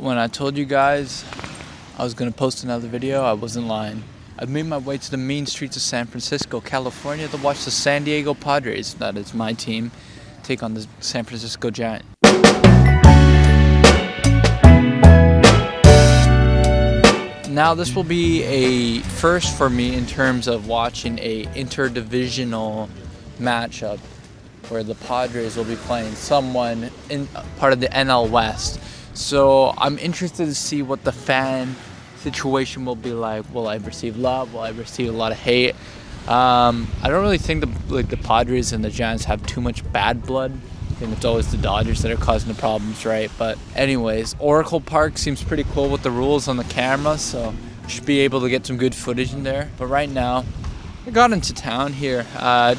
When I told you guys I was going to post another video, I wasn't lying. I've made my way to the mean streets of San Francisco, California to watch the San Diego Padres, that is my team, take on the San Francisco Giants. Now this will be a first for me in terms of watching a interdivisional matchup where the Padres will be playing someone in part of the NL West. So I'm interested to see what the fan situation will be like. Will I receive love? Will I receive a lot of hate? I don't really think the Padres and the Giants have too much bad blood. I think it's always the Dodgers that are causing the problems, right? But anyways, Oracle Park seems pretty cool with the rules on the camera, so I should be able to get some good footage in there. But right now, I got into town here,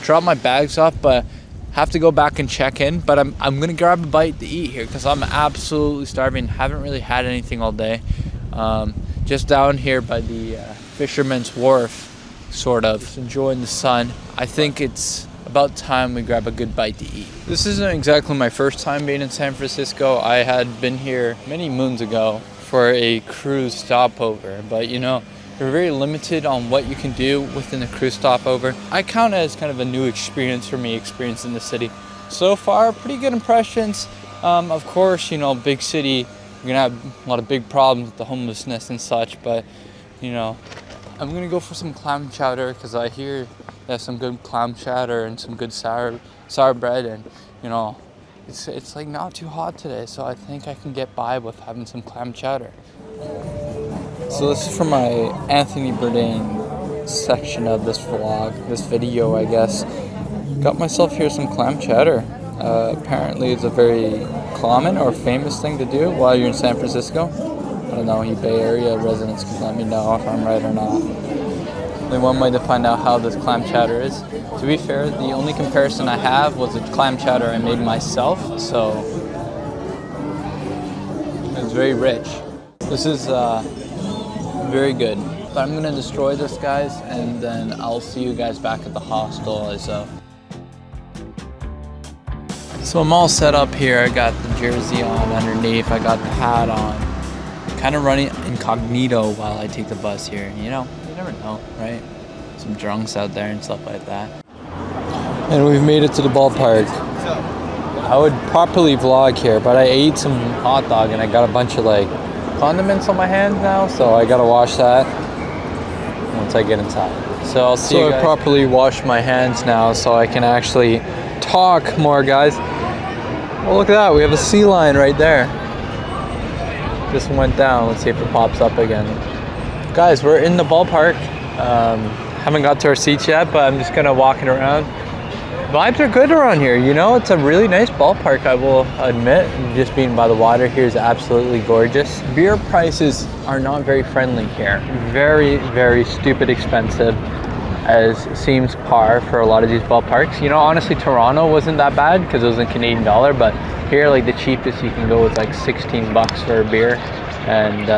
dropped my bags off, but have to go back and check in. But I'm gonna grab a bite to eat here because I'm absolutely starving. Haven't really had anything all day. Just down here by the Fisherman's Wharf, sort of, just enjoying the sun. I think it's about time we grab a good bite to eat. This isn't exactly my first time being in San Francisco. I had been here many moons ago for a cruise stopover, but you know, you're very limited on what you can do within a cruise stopover. I count it as kind of a new experience for me, experiencing the city. So far, pretty good impressions. Of course, you know, big city, you're gonna have a lot of big problems with the homelessness and such, but you know, I'm gonna go for some clam chowder because I hear there's some good clam chowder and some good sour bread, and you know, it's like not too hot today, so I think I can get by with having some clam chowder. So this is for my Anthony Bourdain section of this vlog, this video, I guess. Got myself here some clam chowder. Apparently it's a very common or famous thing to do while you're in San Francisco. I don't know, you Bay Area residents can let me know if I'm right or not. Only one way to find out how this clam chowder is. To be fair, the only comparison I have was a clam chowder I made myself, so it's very rich. This is very good. But I'm gonna destroy this, guys, and then I'll see you guys back at the hostel. So I'm all set up here. I got the jersey on underneath. I got the hat on. Kind of running incognito while I take the bus here. You know, you never know, right? Some drunks out there and stuff like that. And we've made it to the ballpark. I would properly vlog here, but I ate some hot dog and I got a bunch of like condiments on my hands now, so I gotta wash that once I get inside. So I'll see you guys. I properly wash my hands now so I can actually talk more, guys. Oh, look at that, we have a sea lion right there. Just went down. Let's see if it pops up again. Guys, we're in the ballpark. Haven't got to our seats yet, but I'm just gonna walk it around. Vibes are good around here, you know, it's a really nice ballpark, I will admit. Just being by the water here is absolutely gorgeous. Beer prices are not very friendly here. Very, very stupid expensive, as seems par for a lot of these ballparks. You know, honestly, Toronto wasn't that bad because it was in Canadian dollar, but here, like, the cheapest you can go is like 16 bucks for a beer, and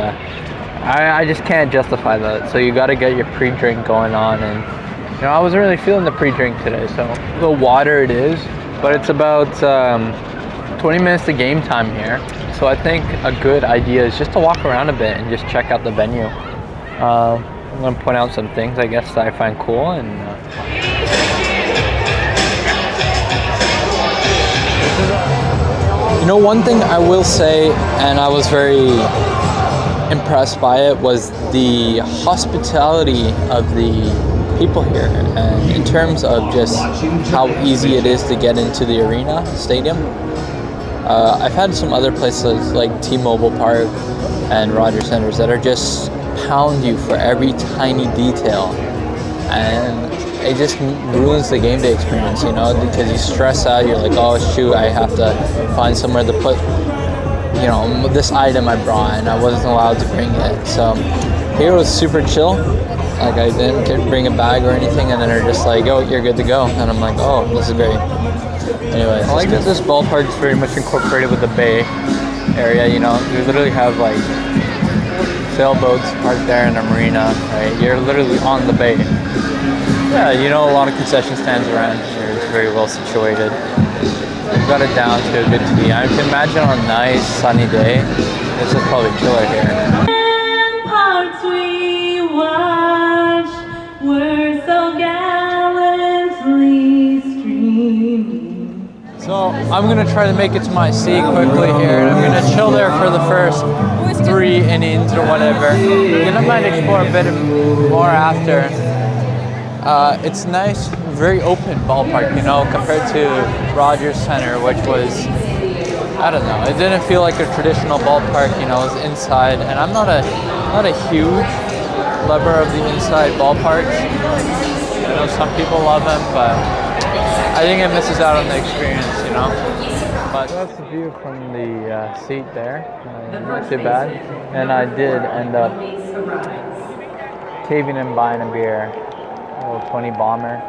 I just can't justify that. So you gotta get your pre-drink going on, and you know, I wasn't really feeling the pre-drink today, so a little water it is, but it's about 20 minutes to game time here. So I think a good idea is just to walk around a bit and just check out the venue. I'm gonna point out some things, I guess, that I find cool, and you know, one thing I will say, and I was very impressed by it, was the hospitality of the people here, and in terms of just how easy it is to get into the arena stadium. I've had some other places like T-Mobile Park and Rogers Centers that are just pound you for every tiny detail, and it just ruins the game day experience, you know, because you stress out. You're like, oh shoot, I have to find somewhere to put, you know, this item I brought and I wasn't allowed to bring it. So here was super chill. Like, I didn't bring a bag or anything, and then they're just like, oh, you're good to go. And I'm like, oh, this is great. Anyways, I like that this ballpark is very much incorporated with the bay area, you know. You literally have like sailboats parked there in a marina, right? You're literally on the bay. Yeah, you know, a lot of concession stands around here. It's very well situated. We've got it down to a good T. I can imagine on a nice sunny day, This is probably killer here. Parts we watch were so gallantly streaming. So I'm gonna try to make it to my seat quickly here, and I'm gonna chill there for the first 3 innings or whatever. Then I might explore a bit more after. It's nice, very open ballpark, you know, compared to Rogers Center, which was, I don't know, it didn't feel like a traditional ballpark, you know, it was inside, and I'm not a huge lover of the inside ballparks. I know some people love them, but I think it misses out on the experience, you know. But that's the view from the seat there, not too bad. And I did end up caving and buying a beer, a little 20 bomber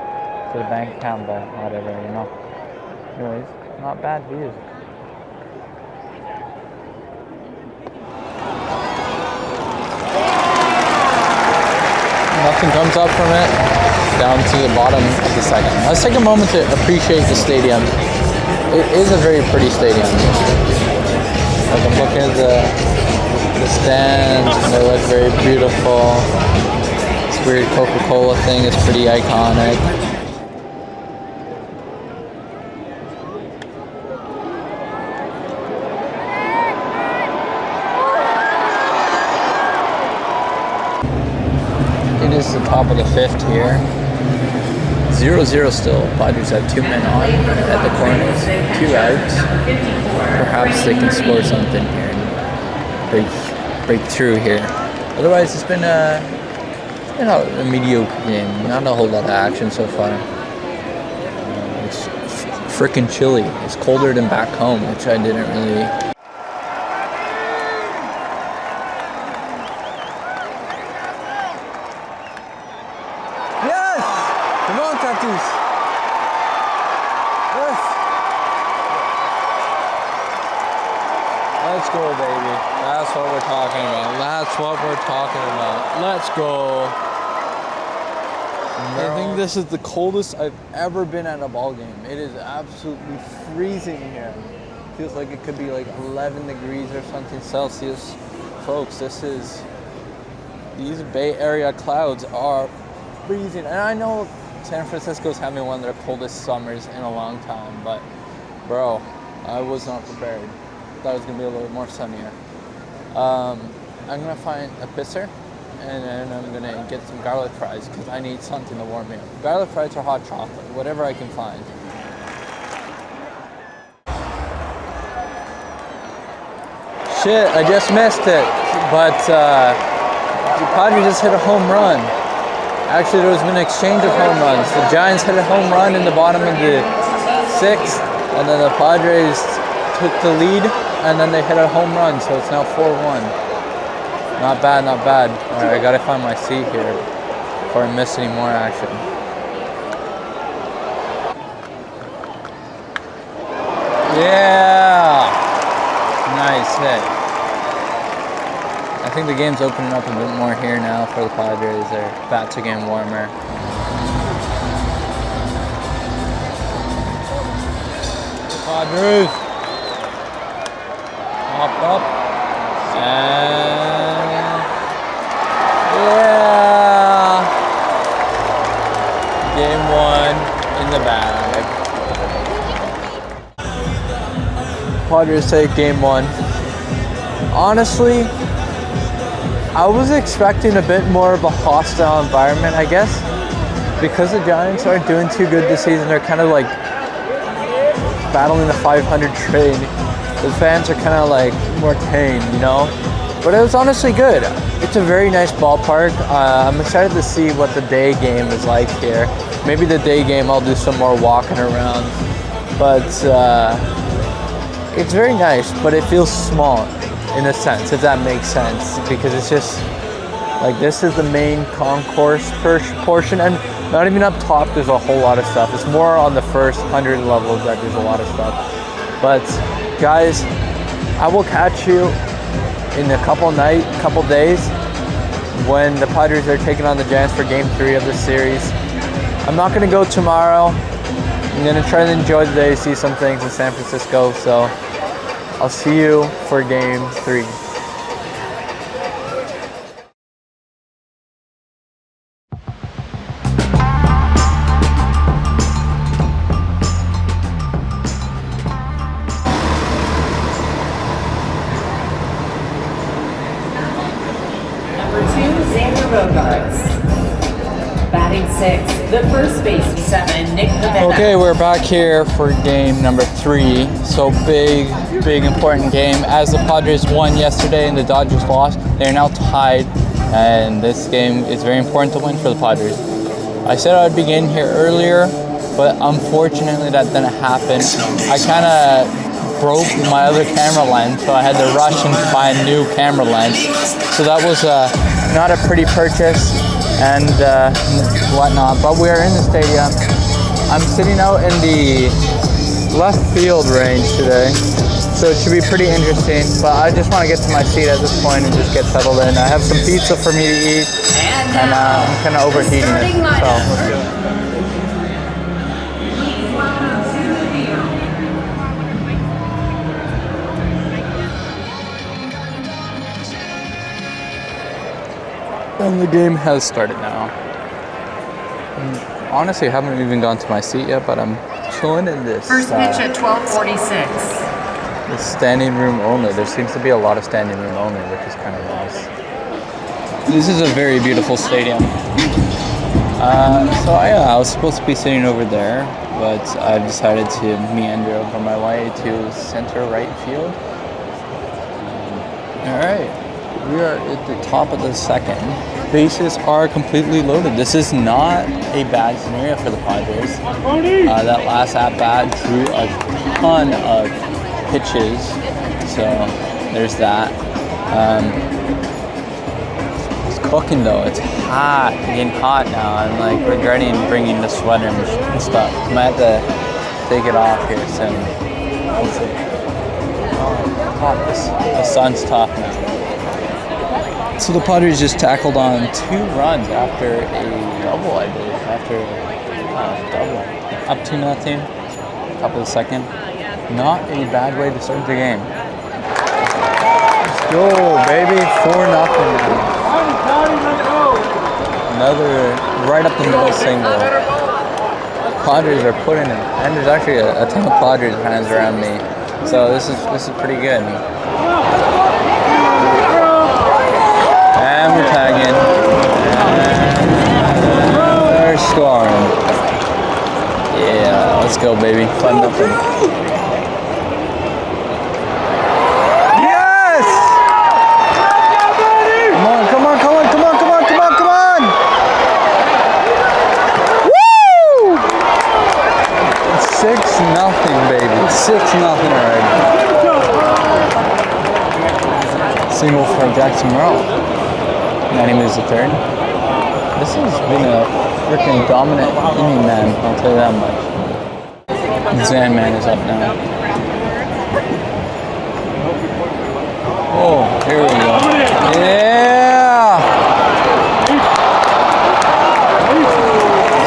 to the bank account, but whatever, you know. Anyways, not bad views. Nothing comes up from it, down to the bottom of the second. Let's take a moment to appreciate the stadium. It is a very pretty stadium. Like I'm looking at the stands, and they look very beautiful. This weird Coca-Cola thing is pretty iconic. It is the top of the 5th here. 0-0 still. Padres have 2 men on at the corners, 2 outs. Perhaps they can score something here and break through here. Otherwise, it's been a mediocre game. Not a whole lot of action so far. It's freaking chilly. It's colder than back home, which I didn't really. Come on, Tatis. Yes. Let's go, baby. That's what we're talking about. That's what we're talking about. Let's go. I think this is the coldest I've ever been at a ball game. It is absolutely freezing here. Feels like it could be like 11 degrees or something Celsius. Folks, these Bay Area clouds are freezing. And I know San Francisco's having one of their coldest summers in a long time, but bro, I was not prepared. Thought it was gonna be a little bit more sunnier. I'm gonna find a pisser, and then I'm gonna get some garlic fries because I need something to warm me up. Garlic fries or hot chocolate, whatever I can find. Shit, I just missed it, but the Padres just hit a home run. Actually, there was been an exchange of home runs. The Giants hit a home run in the bottom of the 6th, and then the Padres took the lead, and then they hit a home run, so it's now 4-1. Not bad, not bad. All right, I gotta find my seat here before I miss any more action. Yeah! Nice hit. I think the game's opening up a bit more here now for the Padres. Their bats are getting warmer. Padres. Hop up. And yeah. Game 1 in the bag. Padres take game 1. Honestly, I was expecting a bit more of a hostile environment, I guess. Because the Giants aren't doing too good this season, they're kind of like battling the 500 trade. The fans are kind of like more tame, you know? But it was honestly good. It's a very nice ballpark. I'm excited to see what the day game is like here. Maybe the day game I'll do some more walking around. But it's very nice, but it feels small. In a sense, if that makes sense, because it's just like this is the main concourse portion, and not even up top there's a whole lot of stuff. It's more on the first 100 levels that there's a lot of stuff. But guys, I will catch you in a couple days when the Padres are taking on the Giants for game 3 of this series. I'm not gonna go tomorrow. I'm gonna try to enjoy the day, see some things in San Francisco, so I'll see you for game 3. row guards. Batting 6, the first base 7, Nathanael. Okay, we're back here for game number 3. So big important game. As the Padres won yesterday and the Dodgers lost, they are now tied, and this game is very important to win for the Padres. I said I would begin here earlier, but unfortunately that didn't happen. I kind of broke my other camera lens, so I had to rush and buy a new camera lens. So that was not a pretty purchase and whatnot, but we are in the stadium. I'm sitting out in the left field range today, so it should be pretty interesting, but I just want to get to my seat at this point and just get settled in. I have some pizza for me to eat, and I'm kind of overheating it, so let's go. And the game has started now. Honestly, I haven't even gone to my seat yet, but I'm chilling in this. First pitch at 12:46. The standing room only. There seems to be a lot of standing room only, which is kind of nice. This is a very beautiful stadium. So I was supposed to be sitting over there, but I've decided to meander over my way to center right field. All right. We are at the top of the second. Bases are completely loaded. This is not a bad scenario for the Padres. That last at-bat drew a ton of pitches, so there's that. It's cooking though. It's hot, getting hot now. I'm like regretting bringing the sweater and stuff. I might have to take it off here soon. We'll see. Oh, the sun's tough now. So the Padres just tackled on 2 runs after a double, I believe. After a double. Up 2-0, top of the second. Not a bad way to start the game. Let's go, baby. 4-0. Another right up the middle single. Padres are putting it, and there's actually a ton of Padres fans around me. So this is pretty good. And we're tagging. And they're scoring. Yeah, let's go, baby. 5-0. Yes! Come on. Woo! It's 6-0, baby. 6-0 already. Single for Jackson Merrill. Now he moves to third. This has been a freaking dominant inning, man. I'll tell you that much. Zan-Man is up now. Oh, here we go. Yeah!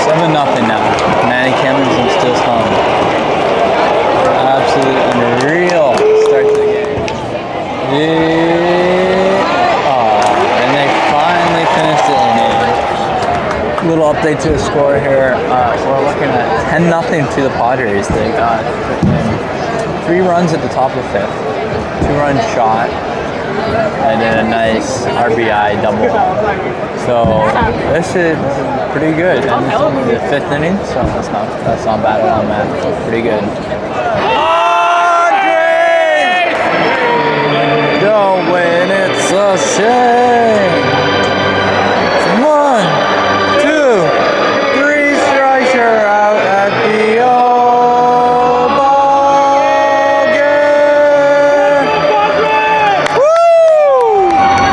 7-0 now. Manny Cameron's in Stills home. Absolutely unreal start to the game. Yeah. And they finally finished the inning. Little update to the score here. We're looking at 10-0 to the Padres. They got 3 runs at the top of the 5th, 2-run shot, and then a nice RBI double. So this is pretty good. And it's only the 5th inning, so that's not bad at all, man. It's pretty good. Don't win, it's a shame. 1, 2, 3 strikes, you're out at the old ball game. Woo!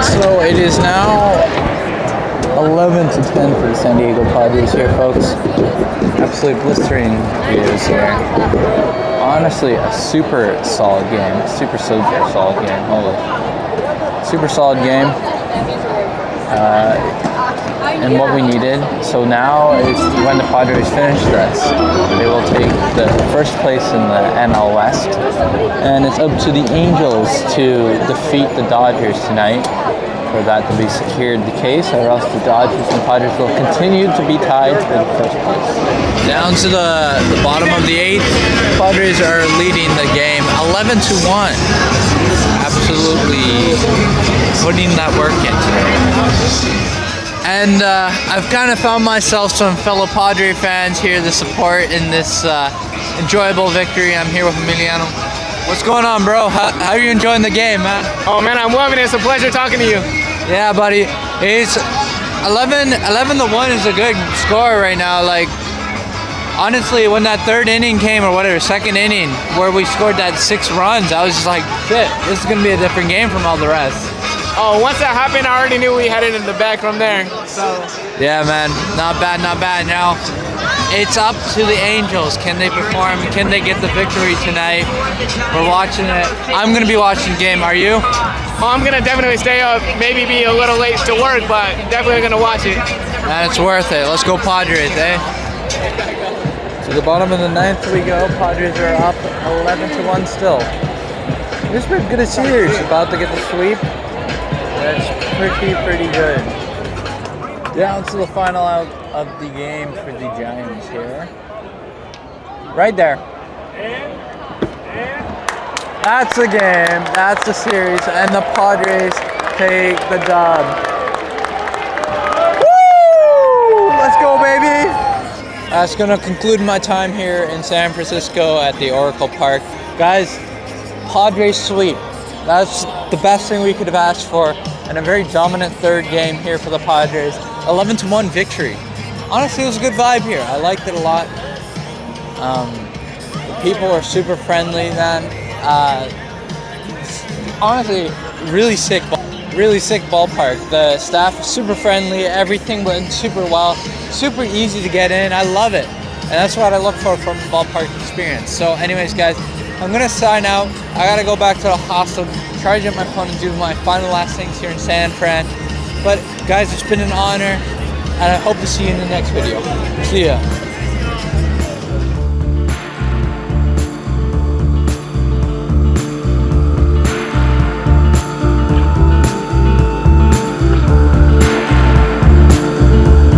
So it is now 11-10 for the San Diego Padres here, folks. Absolutely blistering views here. Honestly, a super solid game. Super solid game. Holy. Super solid game. And what we needed. So now is when the Padres finish this, they will take the first place in the NL West. And it's up to the Angels to defeat the Dodgers tonight for that to be secured the case, or else the Dodgers and Padres will continue to be tied for the first place. Down to the bottom of the 8th, Padres are leading the game 11-1. absolutely putting that work in today. And I've kind of found myself some fellow Padre fans here to support in this enjoyable victory. I'm here with Emiliano. What's going on, bro? How are you enjoying the game, man? Oh man, I'm loving it. It's a pleasure talking to you. Yeah, buddy. It's 11-1 is a good score right now. Like, honestly, when that third inning came, or whatever, second inning, where we scored that 6 runs, I was just like, shit, this is gonna be a different game from all the rest. Oh, once that happened, I already knew we headed in the back from there. So yeah, man, not bad, not bad. Now, it's up to the Angels. Can they perform? Can they get the victory tonight? We're watching it. I'm gonna be watching the game. Are you? oh, I'm gonna definitely stay up, maybe be a little late to work, but definitely gonna watch it. Man, it's worth it. Let's go Padres, eh? To the bottom of the 9th we go. Padres are up 11-1 still. This has been good a series. About to get the sweep. That's pretty good. Down to the final out of the game for the Giants here. Right there. That's the game. That's the series. And the Padres take the dub. Woo! Let's go, baby! That's going to conclude my time here in San Francisco at the Oracle Park. Guys, Padres sweep. That's the best thing we could have asked for. And a very dominant third game here for the Padres. 11-1 victory. Honestly, it was a good vibe here. I liked it a lot. The people are super friendly, man. Honestly, really sick ballpark. The staff is super friendly. Everything went super well. Super easy to get in. I love it. And that's what I look for from the ballpark experience. So anyways, guys, I'm going to sign out. I got to go back to the hostel, charge up my phone, and do my final last things here in San Fran. But guys, it's been an honor, and I hope to see you in the next video. See ya.